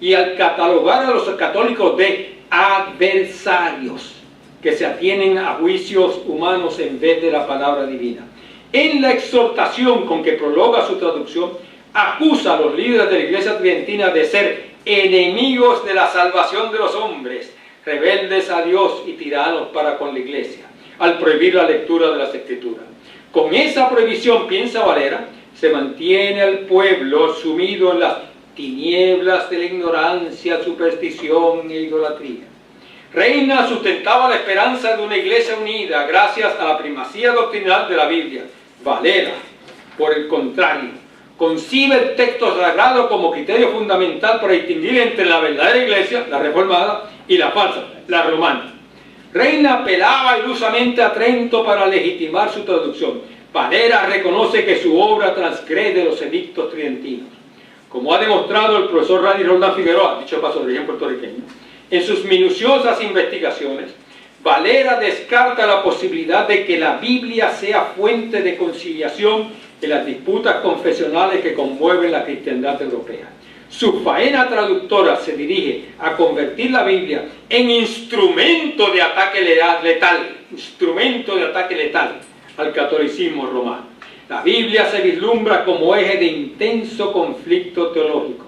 Speaker 3: y al catalogar a los católicos de adversarios, que se atienen a juicios humanos en vez de la palabra divina. En la exhortación con que prologa su traducción, acusa a los líderes de la Iglesia tridentina de ser enemigos de la salvación de los hombres, rebeldes a Dios y tiranos para con la Iglesia, al prohibir la lectura de las Escrituras. Con esa prohibición, piensa Valera, se mantiene al pueblo sumido en las tinieblas de la ignorancia, superstición e idolatría. Reina sustentaba la esperanza de una Iglesia unida gracias a la primacía doctrinal de la Biblia. Valera, por el contrario, concibe el texto sagrado como criterio fundamental para distinguir entre la verdadera Iglesia, la reformada, y la falsa, la romana. Reina apelaba ilusamente a Trento para legitimar su traducción. Valera reconoce que su obra transgrede los edictos tridentinos. Como ha demostrado el profesor Randy Roldán Figueroa, dicho paso de origen puertorriqueño, en sus minuciosas investigaciones, Valera descarta la posibilidad de que la Biblia sea fuente de conciliación en las disputas confesionales que conmueven la cristiandad europea. Su faena traductora se dirige a convertir la Biblia en instrumento de ataque letal al catolicismo romano. La Biblia se vislumbra como eje de intenso conflicto teológico,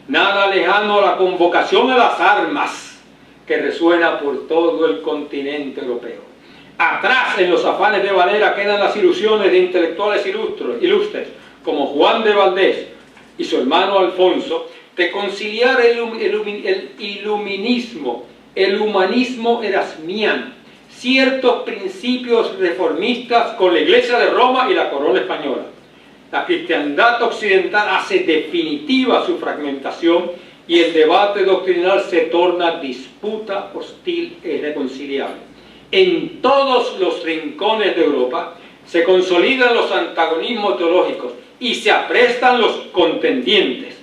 Speaker 3: nada lejano a la convocación a las armas que resuena por todo el continente europeo. Atrás, en los afanes de Valera, quedan las ilusiones de intelectuales ilustres como Juan de Valdés y su hermano Alfonso, de conciliar el iluminismo, el humanismo erasmiano, ciertos principios reformistas con la Iglesia de Roma y la corona española. La cristiandad occidental hace definitiva su fragmentación y el debate doctrinal se torna disputa hostil e irreconciliable. En todos los rincones de Europa se consolidan los antagonismos teológicos y se aprestan los contendientes,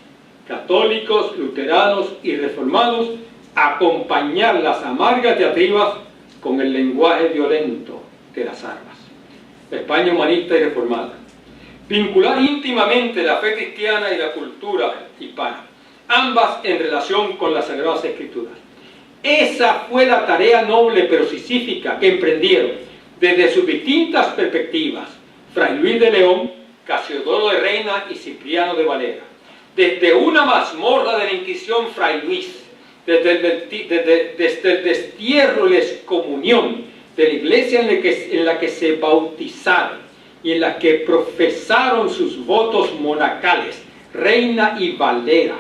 Speaker 3: católicos, luteranos y reformados, a acompañar las amargas diatribas con el lenguaje violento de las armas. La España humanista y reformada. Vincular íntimamente la fe cristiana y la cultura hispana, ambas en relación con las Sagradas Escrituras. Esa fue la tarea noble pero sisífica que emprendieron desde sus distintas perspectivas Fray Luis de León, Casiodoro de Reina y Cipriano de Valera. Desde una mazmorra de la Inquisición, Fray Luis, desde el destierro y la excomunión de la iglesia en la que se bautizaron y en la que profesaron sus votos monacales, Reina y Valera,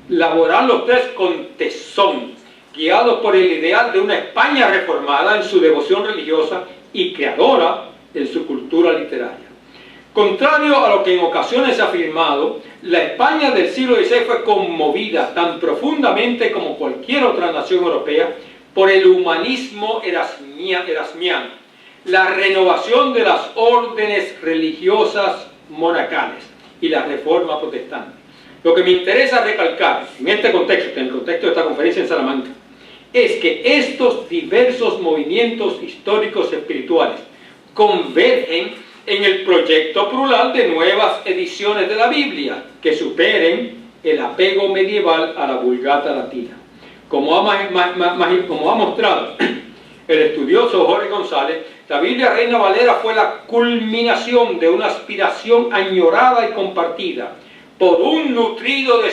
Speaker 3: laboraron los tres con tesón, guiados por el ideal de una España reformada en su devoción religiosa y creadora en su cultura literaria. Contrario a lo que en ocasiones se ha afirmado, la España del siglo XVI fue conmovida tan profundamente como cualquier otra nación europea por el humanismo erasmiano, la renovación de las órdenes religiosas monacales y la reforma protestante. Lo que me interesa recalcar en este contexto, en el contexto de esta conferencia en Salamanca, es que estos diversos movimientos históricos espirituales convergen en el proyecto plural de nuevas ediciones de la Biblia que superen el apego medieval a la Vulgata latina. Como ha mostrado el estudioso Jorge González, la Biblia Reina Valera fue la culminación de una aspiración añorada y compartida por un nutrido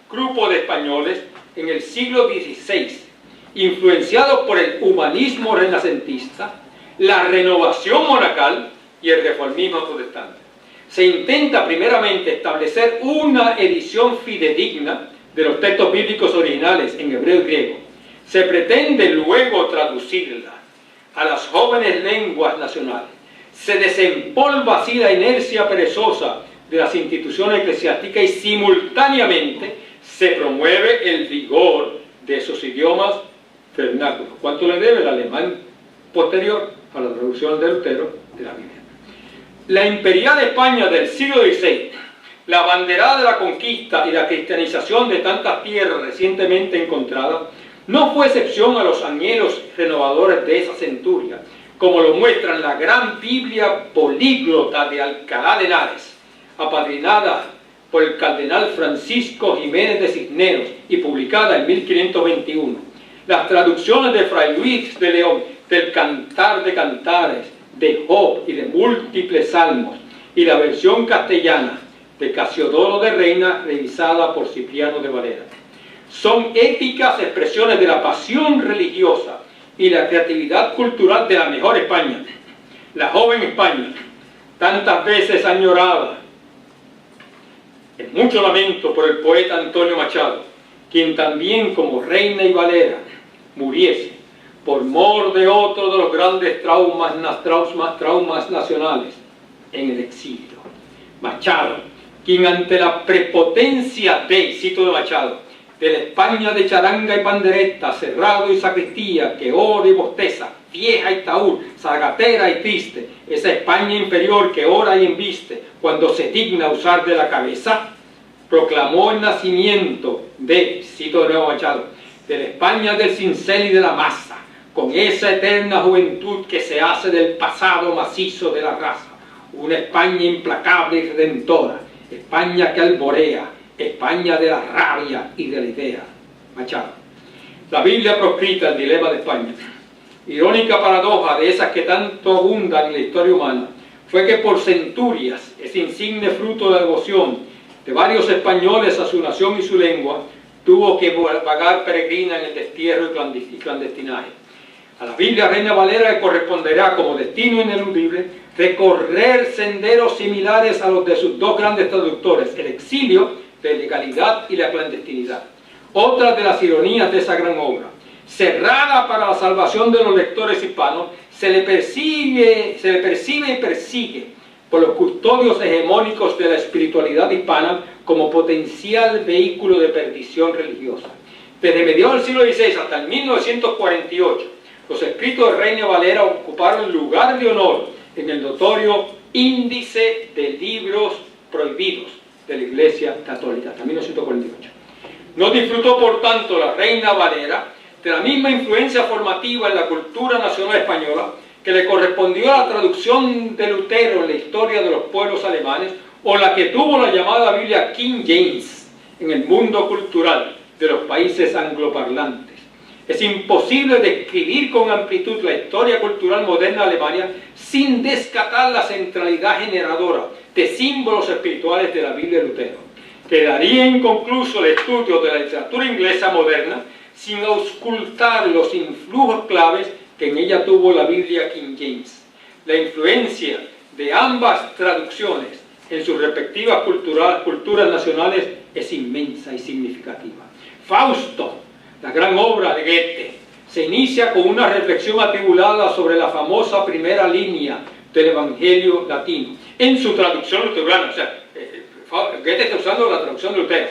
Speaker 3: grupo de españoles en el siglo XVI, influenciado por el humanismo renacentista, la renovación monacal y el reformismo protestante. Se intenta primeramente establecer una edición fidedigna de los textos bíblicos originales en hebreo y griego. Se pretende luego traducirla a las jóvenes lenguas nacionales. Se desempolva así la inercia perezosa de las instituciones eclesiásticas y simultáneamente se promueve el vigor de esos idiomas vernáculos. ¿Cuánto le debe el alemán posterior a la traducción de Lutero de la Biblia? La imperial España del siglo XVI, la banderada de la conquista y la cristianización de tantas tierras recientemente encontradas, no fue excepción a los anhelos renovadores de esa centuria, como lo muestran la gran Biblia políglota de Alcalá de Henares, apadrinada por el cardenal Francisco Jiménez de Cisneros y publicada en 1521, las traducciones de Fray Luis de León del Cantar de Cantares, de Job y de múltiples salmos, y la versión castellana de Casiodoro de Reina, revisada por Cipriano de Valera. Son épicas expresiones de la pasión religiosa y la creatividad cultural de la mejor España, la joven España, tantas veces añorada, en mucho lamento por el poeta Antonio Machado, quien también como Reina y Valera muriese por mor de otro de los grandes traumas nacionales en el exilio. Machado, quien ante la prepotencia cito de Machado, de la España de charanga y pandereta, cerrado y sacristía, que ora y bosteza, vieja y taúd, zagatera y triste, esa España inferior que ora y embiste, cuando se digna usar de la cabeza, proclamó el nacimiento cito de nuevo Machado, de la España del cincel y de la masa, con esa eterna juventud que se hace del pasado macizo de la raza, una España implacable y redentora, España que alborea, España de la rabia y de la idea. Machado. La Biblia proscrita, el dilema de España. Irónica paradoja de esas que tanto abundan en la historia humana, fue que por centurias ese insigne fruto de la devoción de varios españoles a su nación y su lengua tuvo que vagar peregrina en el destierro y clandestinaje. A la Biblia Reina Valera le corresponderá como destino ineludible recorrer senderos similares a los de sus dos grandes traductores, el exilio, la ilegalidad y la clandestinidad. Otra de las ironías de esa gran obra, cerrada para la salvación de los lectores hispanos, se le percibe y persigue por los custodios hegemónicos de la espiritualidad hispana como potencial vehículo de perdición religiosa. Desde mediados del siglo XVI hasta el 1948, los escritos de Reina Valera ocuparon lugar de honor en el notorio Índice de Libros Prohibidos de la Iglesia Católica, hasta 1948. No disfrutó, por tanto, la Reina Valera de la misma influencia formativa en la cultura nacional española que le correspondió a la traducción de Lutero en la historia de los pueblos alemanes, o la que tuvo la llamada Biblia King James en el mundo cultural de los países angloparlantes. Es imposible describir con amplitud la historia cultural moderna de Alemania sin descartar la centralidad generadora de símbolos espirituales de la Biblia de Lutero. Quedaría inconcluso el estudio de la literatura inglesa moderna sin auscultar los influjos claves que en ella tuvo la Biblia King James. La influencia de ambas traducciones en sus respectivas culturas nacionales es inmensa y significativa. Fausto, la gran obra de Goethe, se inicia con una reflexión atribulada sobre la famosa primera línea del Evangelio latino, en su traducción luterana. O sea, Goethe está usando la traducción de Lutero.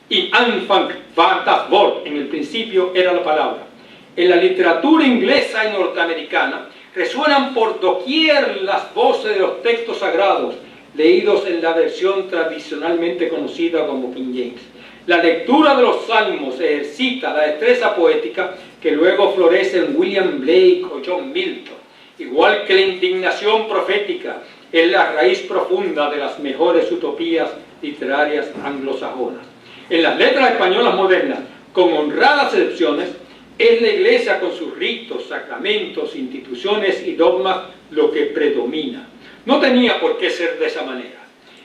Speaker 3: Y Anfang war das Wort, en el principio era la palabra. En la literatura inglesa y norteamericana resuenan por doquier las voces de los textos sagrados, leídos en la versión tradicionalmente conocida como King James. La lectura de los salmos ejercita la destreza poética que luego florece en William Blake o John Milton, igual que la indignación profética es la raíz profunda de las mejores utopías literarias anglosajonas. En las letras españolas modernas, con honradas excepciones, es la Iglesia con sus ritos, sacramentos, instituciones y dogmas lo que predomina. No tenía por qué ser de esa manera.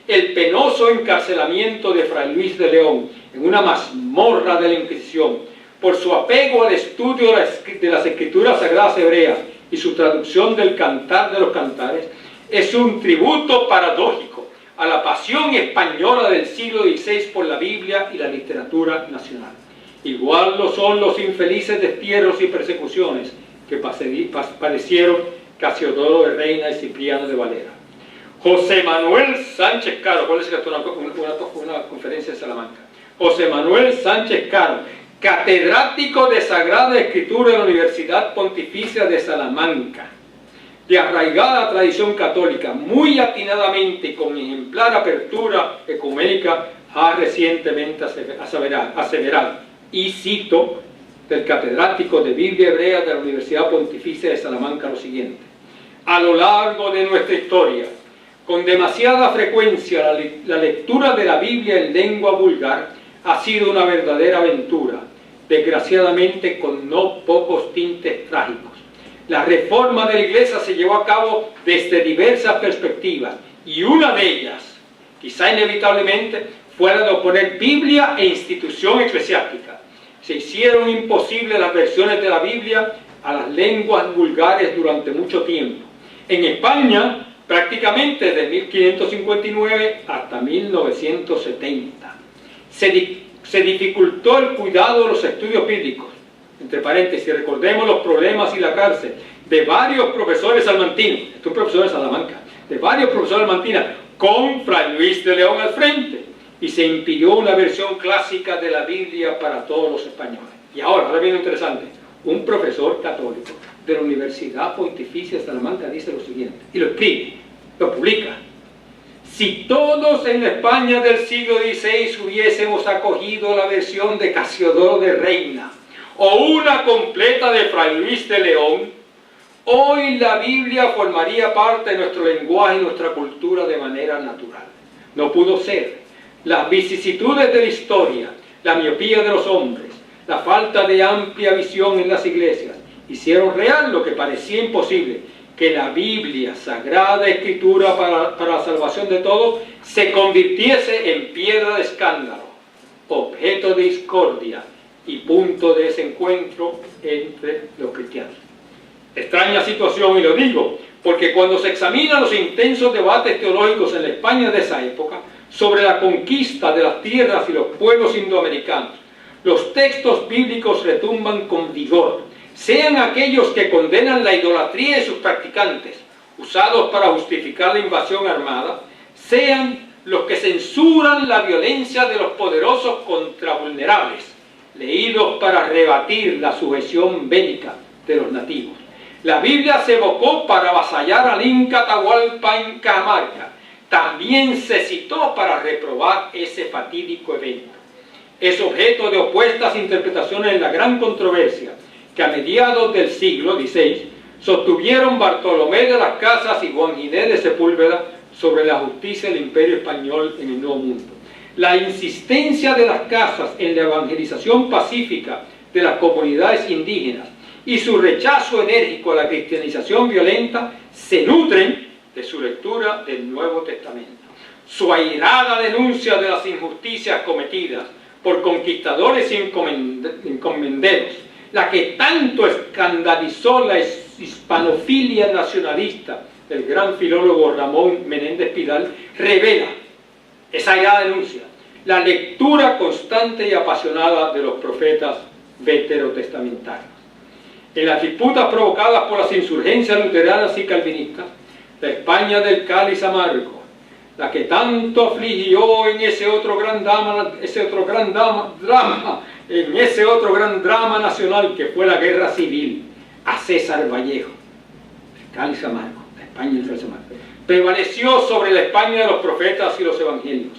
Speaker 3: El penoso encarcelamiento de Fray Luis de León en una mazmorra de la Inquisición, por su apego al estudio de las escrituras sagradas hebreas y su traducción del Cantar de los Cantares, es un tributo paradójico a la pasión española del siglo XVI por la Biblia y la literatura nacional. Igual lo son los infelices destierros y persecuciones que padecieron Casiodoro de Reina y Cipriano de Valera. José Manuel Sánchez Caro, ¿cuál es una conferencia de Salamanca? José Manuel Sánchez Caro, catedrático de Sagrada Escritura en la Universidad Pontificia de Salamanca, de arraigada tradición católica, muy atinadamente y con ejemplar apertura ecuménica, ha recientemente aseverado, y cito del catedrático de Biblia Hebrea de la Universidad Pontificia de Salamanca lo siguiente: a lo largo de nuestra historia, con demasiada frecuencia la lectura de la Biblia en lengua vulgar ha sido una verdadera aventura, desgraciadamente con no pocos tintes trágicos. La reforma de la Iglesia se llevó a cabo desde diversas perspectivas, y una de ellas, quizá inevitablemente, fue la de oponer Biblia e institución eclesiástica. Se hicieron imposibles las versiones de la Biblia a las lenguas vulgares durante mucho tiempo. En España, prácticamente desde 1559 hasta 1970. Se dificultó el cuidado de los estudios bíblicos. Entre paréntesis, recordemos los problemas y la cárcel de varios profesores salmantinos, este es un profesor de Salamanca, de varios profesores salmantinos, con Fray Luis de León al frente, y se impidió una versión clásica de la Biblia para todos los españoles. Y ahora viene lo interesante, un profesor católico de la Universidad Pontificia de Salamanca dice lo siguiente, y lo escribe, lo publica: si todos en la España del siglo XVI hubiésemos acogido la versión de Casiodoro de Reina, o una completa de Fray Luis de León, hoy la Biblia formaría parte de nuestro lenguaje y nuestra cultura de manera natural. No pudo ser. Las vicisitudes de la historia, la miopía de los hombres, la falta de amplia visión en las iglesias, hicieron real lo que parecía imposible, que la Biblia, Sagrada Escritura para la salvación de todos, se convirtiese en piedra de escándalo, objeto de discordia y punto de desencuentro entre los cristianos. Extraña situación, y lo digo, porque cuando se examinan los intensos debates teológicos en la España de esa época, sobre la conquista de las tierras y los pueblos indoamericanos, los textos bíblicos retumban con vigor, sean aquellos que condenan la idolatría y sus practicantes, usados para justificar la invasión armada, sean los que censuran la violencia de los poderosos contra vulnerables, leídos para rebatir la sujeción bélica de los nativos. La Biblia se evocó para avasallar al Inca Atahualpa en Cajamarca, también se citó para reprobar ese fatídico evento. Es objeto de opuestas interpretaciones en la gran controversia que a mediados del siglo XVI sostuvieron Bartolomé de las Casas y Juan Ginés de Sepúlveda sobre la justicia del Imperio Español en el Nuevo Mundo. La insistencia de las Casas en la evangelización pacífica de las comunidades indígenas y su rechazo enérgico a la cristianización violenta se nutren de su lectura del Nuevo Testamento. Su airada denuncia de las injusticias cometidas por conquistadores y encomenderos, la que tanto escandalizó la hispanofilia nacionalista del gran filólogo Ramón Menéndez Pidal, revela esa airada denuncia, la lectura constante y apasionada de los profetas veterotestamentarios. En las disputas provocadas por las insurgencias luteranas y calvinistas, la España del cáliz amargo, la que tanto afligió en ese otro gran drama nacional que fue la guerra civil, a César Vallejo. El cáliz amargo, la España del cáliz amargo, prevaleció sobre la España de los profetas y los evangelios,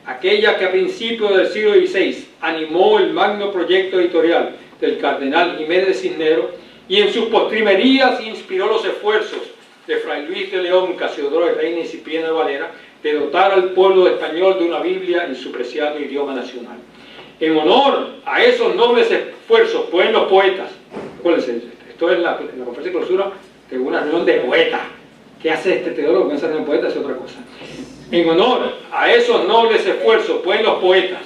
Speaker 3: aquella que a principios del siglo XVI animó el magno proyecto editorial del cardenal Jiménez de Cisneros y en sus postrimerías inspiró los esfuerzos de Fray Luis de León, Casiodoro de Reina y Cipriano de Valera de dotar al pueblo español de una Biblia en su preciado idioma nacional. En honor a esos nobles esfuerzos, pues los poetas, acuérdense, esto es la conferencia de clausura de una reunión de poetas. ¿Qué hace este teólogo que no sabe un poeta? Es otra cosa. En honor a esos nobles esfuerzos, pues los poetas,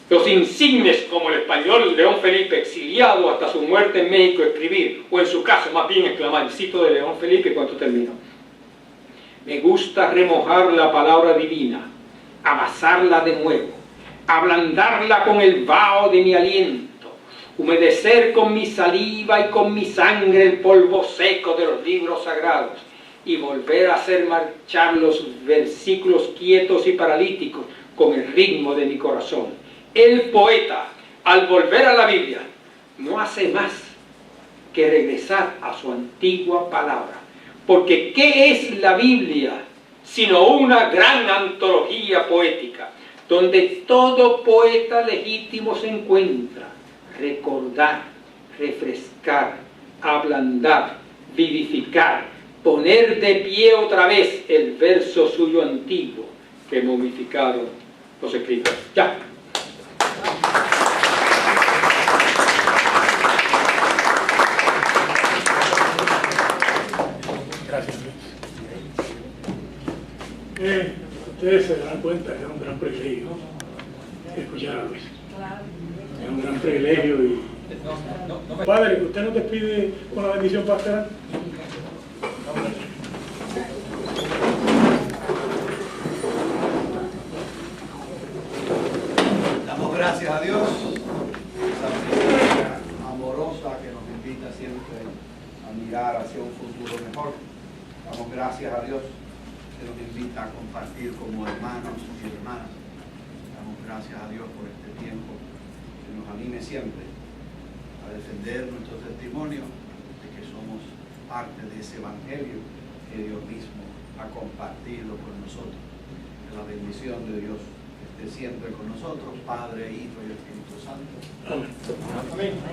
Speaker 3: los insignes como el español León Felipe, exiliado hasta su muerte en México, escribir, o en su caso más bien exclamar, el cito de León Felipe cuando termino: me gusta remojar la palabra divina, amasarla de nuevo, ablandarla con el vaho de mi aliento, humedecer con mi saliva y con mi sangre el polvo seco de los libros sagrados, y volver a hacer marchar los versículos quietos y paralíticos con el ritmo de mi corazón. El poeta, al volver a la Biblia, no hace más que regresar a su antigua palabra. Porque ¿qué es la Biblia sino una gran antología poética, donde todo poeta legítimo se encuentra? Recordar, refrescar, ablandar, vivificar, poner de pie otra vez el verso suyo antiguo que momificaron los escritores. Ya.
Speaker 1: Gracias, Luis. Ustedes se dan cuenta que es un gran privilegio escuchar a Luis. Es un gran privilegio y... Padre, ¿usted nos despide con la bendición pastoral?
Speaker 4: Damos gracias a Dios, esa presencia amorosa que nos invita siempre a mirar hacia un futuro mejor. Damos gracias a Dios que nos invita a compartir como hermanos y hermanas. Damos gracias a Dios por este tiempo que nos anime siempre a defender nuestro testimonio de que somos parte de ese evangelio que Dios mismo ha compartido con nosotros. Que la bendición de Dios esté siempre con nosotros, Padre, Hijo y Espíritu Santo.
Speaker 1: Amén.